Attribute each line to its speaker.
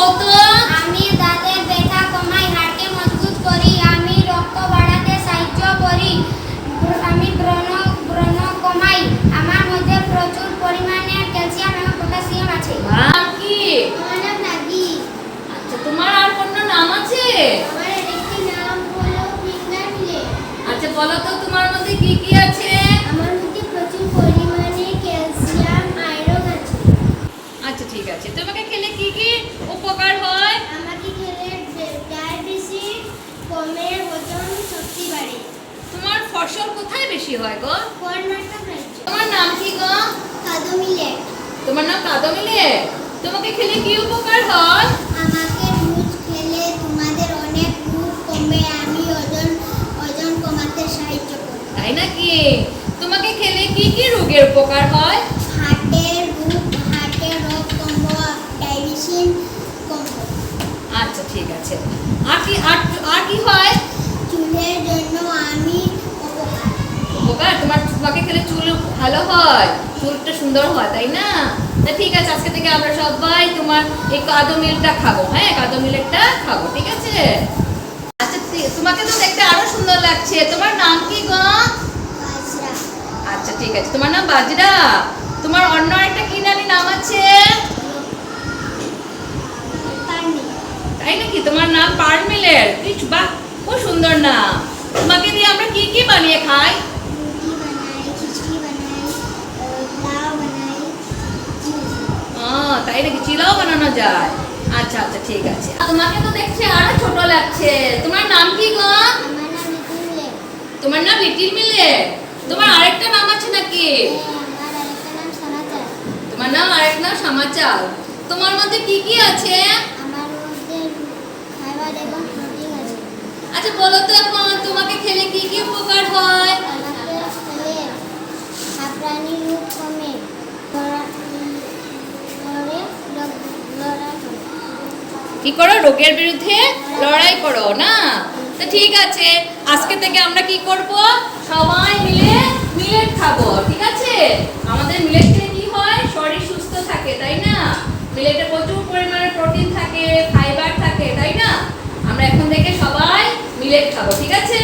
Speaker 1: কত?
Speaker 2: আমি দাঁতের ব্যথা কমাই, হাড়কে মজবুত করি, আমি রক্ত বাড়াতে সাহায্য করি, আমি ব্রণ কমাই, আমার মধ্যে প্রচুর পরিমাণে ক্যালসিয়াম এবং পটাশিয়াম আছে।
Speaker 1: নাম কি?
Speaker 2: আমার নাম নাগি।
Speaker 1: আচ্ছা, তোমার আর কোনো নাম আছে?
Speaker 2: আমার আরেকটি নাম হলো ফিঙ্গার মিলে।
Speaker 1: আচ্ছা, বলো তো তোমার মধ্যে কি কি আছে?
Speaker 2: আমার মধ্যে প্রচুর পরিমাণে ক্যালসিয়াম, আয়রন আছে।
Speaker 1: আচ্ছা, ঠিক আছে। তোমাকে খেলে কি কি উপকার হয়?
Speaker 2: আমাকে খেলে ডায়াবেটিস কমে, ওজন শক্তি বাড়ে।
Speaker 1: তোমার ফসল কোথায় বেশি হয় গো?
Speaker 2: কর্ণাটক রাজ্য।
Speaker 1: তোমার নাম কি গো?
Speaker 2: কাদু মিলে।
Speaker 1: তোমার নাম কাদমিলে। তোমাকে খেলে কি উপকার হয়?
Speaker 2: আমাকে রোজ খেলে তোমাদের অনেক রোগ কমে, আমি ওজন কমাতে সাহায্য করি।
Speaker 1: তাই নাকি? তোমাকে খেলে কি কি রোগের উপকার হয়?
Speaker 2: হার্টের রোগ কমবো, ডায়াবেটিস কমবো।
Speaker 1: আচ্ছা, ঠিক আছে। আর কি হয়?
Speaker 2: চুলের জন্য আমি উপকার।
Speaker 1: উপকার? তোমাকে খেলে চুল ভালো হয়, চুলটা সুন্দর হয়, তাই না? তা ঠিক আছে, আজকে থেকে আমরা সবাই তোমার এই কাদমিলটা খাবো। হ্যাঁ, কাদমিলটা খাবো, ঠিক আছে? আচ্ছা, তোমাকে তো দেখতে আরো সুন্দর লাগছে। তোমার নাম কি গো?
Speaker 2: বাজরা।
Speaker 1: আচ্ছা, ঠিক আছে। তোমার নাম বাজরা। তোমার অন্য একটা কি জানি নাম আছে?
Speaker 2: পানি।
Speaker 1: তাই নাকি? তোমার নাম পারমিলের। বাহ, খুব সুন্দর নাম। তোমাকে দিয়ে আমরা কি কি বানিয়ে খাই?
Speaker 2: রুটি বানাই, খিচুড়ি বানাই, লাউ বানাই,
Speaker 1: তাই নাকি? চিলাও বানানো যায়। আচ্ছা, আচ্ছা, ঠিক আছে। তোমাকে তো দেখছি আরো ছোট লাগছে। তোমার নাম কি গো?
Speaker 2: আমার নাম লিটিল।
Speaker 1: তোমার নাম লিটিল মিলে। তোমার আরেকটা নাম আছে নাকি?
Speaker 2: আমার আরেকটা নাম সমাচার।
Speaker 1: তোমার নাম আরেকটা নাম সমাচার। তোমার মধ্যে কি কি আছে?
Speaker 2: আমার মধ্যে ফাইবার এবং প্রোটিন আছে।
Speaker 1: আচ্ছা, বলো তো এখন তোমাকে খেলে কি কি উপকার হয়?
Speaker 2: আমাকে খেলে হাঁপানি রোগ কমে, লড়াই করে।
Speaker 1: কি করো? রোগের বিরুদ্ধে লড়াই করো না? তো ঠিক আছে, আজকে থেকে আমরা কি করব? সবাই মিলে মিলেট খাবো, ঠিক আছে? আমাদের মিলেট খেলে কি হয়? শরীর সুস্থ থাকে, তাই না? মিলেটে প্রচুর পরিমাণে প্রোটিন থাকে, ফাইবার থাকে, তাই না? আমরা এখন থেকে সবাই মিলেট খাবো, ঠিক আছে?